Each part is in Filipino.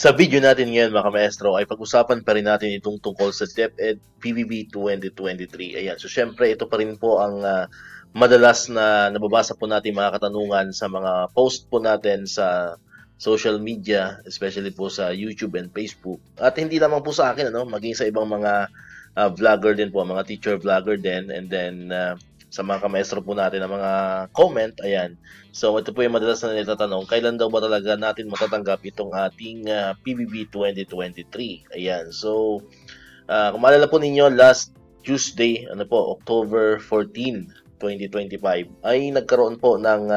Sa video natin ngayon mga maestro ay pag-usapan pa rin natin itong tungkol sa DepEd PBB 2023. Ayan, so syempre ito pa rin po ang madalas na nababasa po natin mga katanungan sa mga post po natin sa social media, especially po sa YouTube and Facebook. At hindi lamang po sa akin, maging sa ibang mga vlogger din po, mga teacher vlogger din, and then sa mga kamaestro po natin ng mga comment, ayan. So ito po yung madalas na nitatanong, kailan daw ba talaga natin matatanggap itong ating PBB 2023? Ayan, so kung maalala po ninyo, last Tuesday, October 14, 2025, ay nagkaroon po ng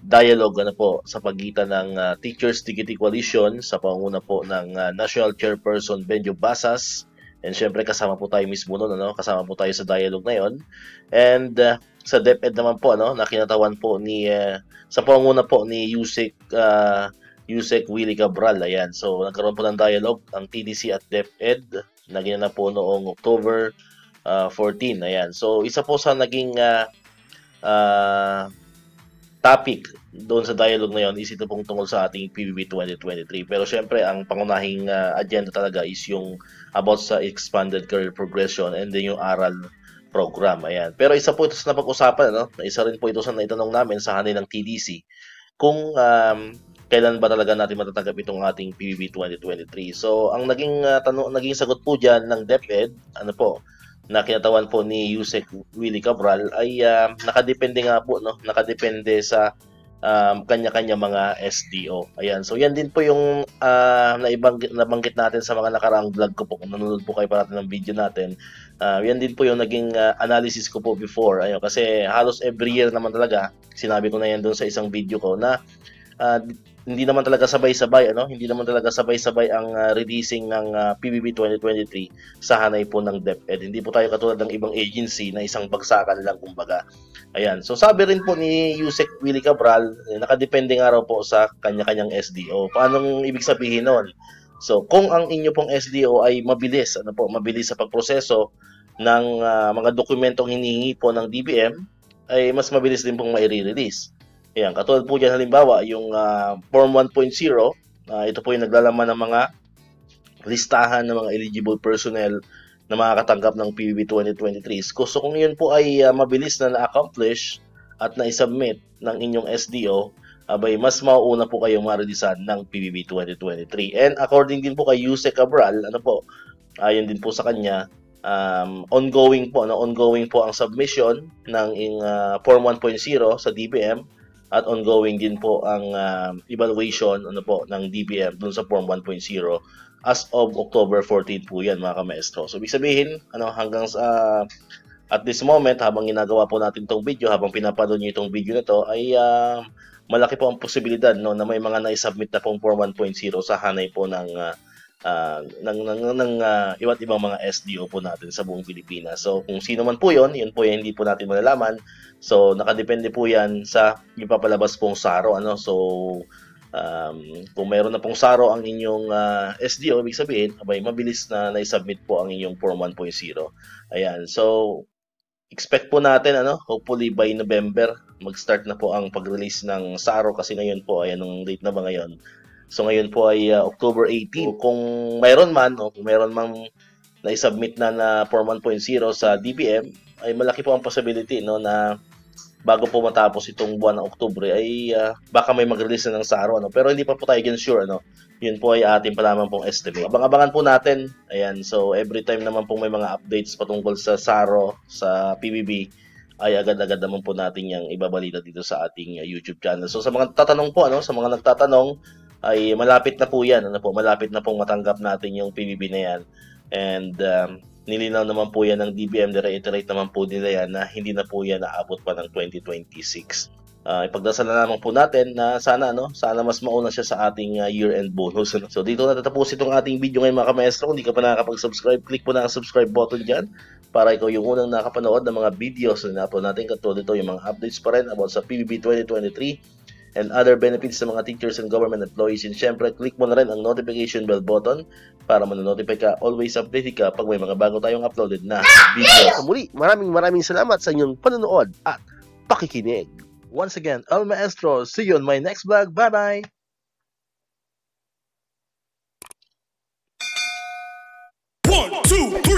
dialogue sa pagitan ng Teachers Dignity Coalition sa pangunguna po ng National Chairperson Benjo Basas. And syempre kasama po tayo mismo noon, kasama po tayo sa dialogue na yon. And sa DepEd naman po, na kinatawan po ni sa pangunguna po ni Yusek Willie Cabral. Ayan. So nagkaroon po ng dialogue ang TDC at DepEd na ginanap po noong October 14. Ayan. So isa po sa naging topic doon sa dialogue na yon is ito pong tungkol sa ating PBB 2023. Pero syempre, ang pangunahing agenda talaga is yung about sa expanded career progression and then yung aral program. Ayan. Pero isa po ito sa napag-usapan, isa rin po ito sa naitanong namin sa hanay ng TDC kung kailan ba talaga natin matatanggap itong ating PBB 2023. So, ang naging sagot po diyan ng DepEd, na kinatawan po ni Yusek Willie Cabral ay nakadepende nga po, nakadepende sa kanya-kanya mga SDO. Ayan. So yan din po yung nabanggit natin sa mga nakaraang vlog ko po. Kung nanonood po kayo pa natin ng video natin. Yan din po yung naging analysis ko po before. Ayun, kasi halos every year naman talaga, sinabi ko na yan doon sa isang video ko na hindi naman talaga sabay-sabay, Hindi naman talaga sabay-sabay ang releasing ng PBB 2023 sa hanay po ng DepEd. Hindi po tayo katulad ng ibang agency na isang bagsakan lang kumbaga. Ayan. So sabi rin po ni Yusek Willie Cabral, nakadepende nga raw po sa kanya-kanyang SDO. Paanong ibig sabihin nun? So kung ang inyo pong SDO ay mabilis, mabilis sa pagproseso ng mga dokumentong hinihingi po ng DBM, ay mas mabilis din pong mai-release. Ayan, katulad po dyan halimbawa, yung Form 1.0, ito po yung naglalaman ng mga listahan ng mga eligible personnel na makakatanggap ng PBB 2023. So kung yun po ay mabilis na na-accomplish at na-submit ng inyong SDO, abay mas mauuna po kayong marilisan ng PBB 2023. And according din po kay Yusek Cabral, ayon din po sa kanya, ongoing po ang submission ng Form 1.0 sa DBM. At ongoing din po ang evaluation ng DBM dun sa Form 1.0 as of October 14 po yan mga kamaestro. So ibig sabihin, hanggang sa at this moment, habang ginagawa po natin itong video, habang pinapanood nyo itong video na to, ay malaki po ang posibilidad na may mga na-submit na pong Form 1.0 sa hanay po ng iba't ibang mga SDO po natin sa buong Pilipinas. So kung sino man po yun po yung hindi po natin malalaman. So nakadepende po yan sa ipapalabas pong SARO. So kung mayroon na pong SARO ang inyong SDO, ibig sabihin, mabilis na na-submit po ang inyong Form 1.0. Ayan. So expect po natin, hopefully by November, mag-start na po ang pag-release ng SARO kasi ngayon po, ayan, ang date na ba ngayon? So ngayon po ay October 18. Kung mayroon man, kung mayroon mang na-submit na Form 1.0 sa DBM, ay malaki po ang possibility na bago po matapos itong buwan ng Oktubre ay baka may mag-release na ng SARO. Pero hindi pa po tayo sure. Yun po ay ating pa naman pong estimate. Abang-abangan po natin. Ayan, so every time naman po may mga updates patungkol sa SARO, sa PBB, ay agad-agad naman po natin yung ibabalita dito sa ating YouTube channel. So sa mga tatanong po, sa mga nagtatanong, ay malapit na po yan. Malapit na pong matanggap natin yung PBB na yan. And nilinaw naman po yan ng DBM, reiterate naman po nila yan na hindi na po yan naabot pa ng 2026. Ipagdasal na naman po natin na sana mas mauna siya sa ating year-end bonus. So dito na tatapos itong ating video ngayon mga kamaestro. Kung hindi ka pa nakakapag-subscribe, click po na ang subscribe button dyan para ikaw yung unang nakapanood ng mga videos na na-upload natin. Katulad ito yung mga updates pa rin about sa PBB 2023 and other benefits sa mga teachers and government employees. And syempre, click mo na rin ang notification bell button para manonotify ka, always updated ka pag may mga bago tayong uploaded na video. So muli, maraming salamat sa inyong panonood at pakikinig. Once again, El Maestro, see you on my next vlog. Bye-bye! 2, 2.